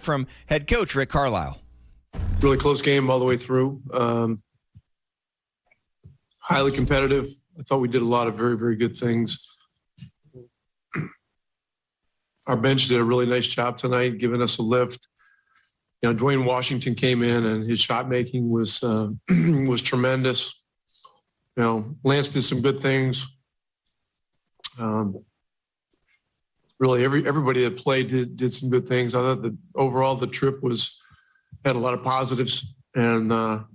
from head coach Rick Carlisle. Really close game all the way through. Highly competitive. I thought we did a lot of very, very good things. Our bench did a really nice job tonight, giving us a lift. Duane Washington came in, and his shot making was was tremendous. Lance did some good things. Really, everybody that played did some good things. I thought that overall the trip had a lot of positives, and the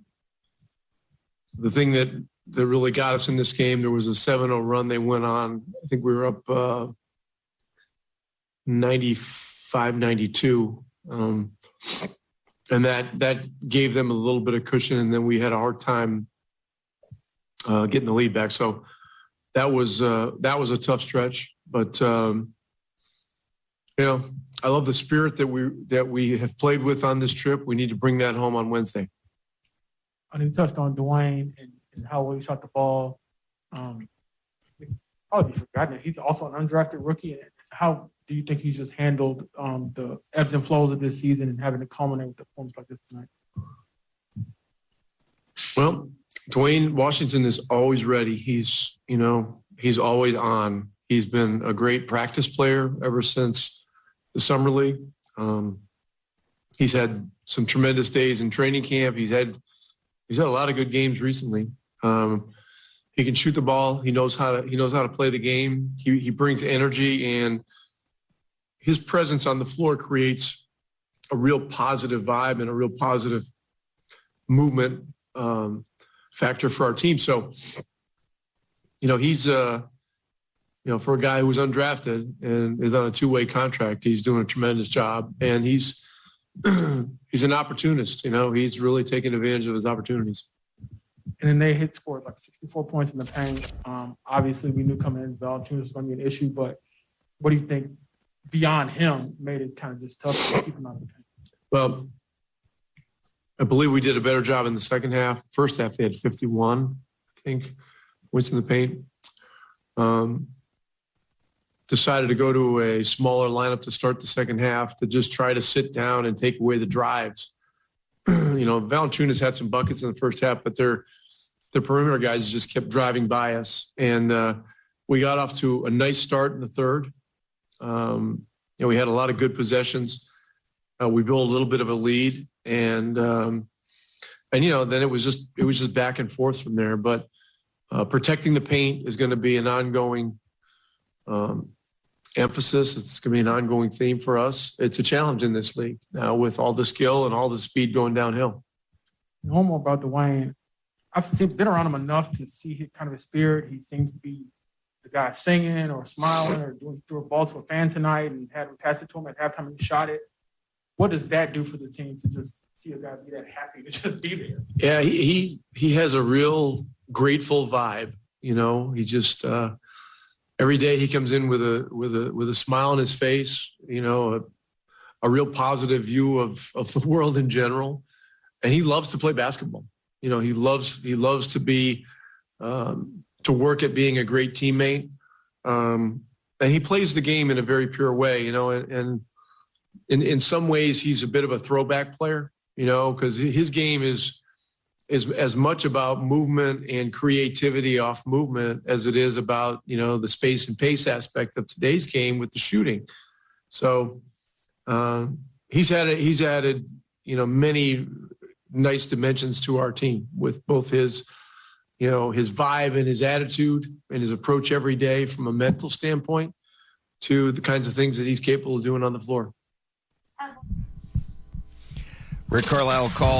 thing that really got us in this game, there was a 7-0 run they went on. I think we were up 95-92, and that gave them a little bit of cushion, and then we had a hard time getting the lead back. So that was a tough stretch, but I love the spirit that we have played with on this trip. We need to bring that home on Wednesday. I know you touched on Duane and how well he shot the ball. Probably forgotten it. He's also an undrafted rookie. How do you think he's just handled the ebbs and flows of this season and having to culminate with a performance like this tonight? Well, Duane Washington is always ready. He's always on. He's been a great practice player ever since the summer league. He's had some tremendous days in training camp. He's had a lot of good games recently. He can shoot the ball. He knows how to play the game. He brings energy, and his presence on the floor creates a real positive vibe and a real positive movement factor for our team. So, he's for a guy who was undrafted and is on a 2-way contract, he's doing a tremendous job, and he's an opportunist. He's really taking advantage of his opportunities. And then they scored like 64 points in the paint. Obviously, we knew coming in Valanciunas was going to be an issue, but what do you think beyond him made it kind of just tough to keep him out of the paint? Well, I believe we did a better job in the second half. First half, they had 51, I think, points in the paint. Decided to go to a smaller lineup to start the second half to just try to sit down and take away the drives. Valanciunas had some buckets in the first half, but their perimeter guys just kept driving by us. And we got off to a nice start in the third. We had a lot of good possessions. We built a little bit of a lead, and then it was just back and forth from there. But protecting the paint is going to be an ongoing emphasis. It's going to be an ongoing theme for us. It's a challenge in this league now with all the skill and all the speed going downhill. One more about Duane. I've been around him enough to see kind of his spirit. He seems to be the guy singing or smiling or threw a ball to a fan tonight and had him pass it to him at halftime and he shot it. What does that do for the team to just see a guy be that happy to just be there? Yeah, he has a real grateful vibe. He just every day he comes in with a smile on his face. A real positive view of the world in general, and he loves to play basketball. He loves to be to work at being a great teammate, and he plays the game in a very pure way. And in some ways he's a bit of a throwback player. Because his game is as much about movement and creativity off movement as it is about, the space and pace aspect of today's game with the shooting. So he's added, many nice dimensions to our team with both his vibe and his attitude and his approach every day from a mental standpoint to the kinds of things that he's capable of doing on the floor. Rick Carlisle called.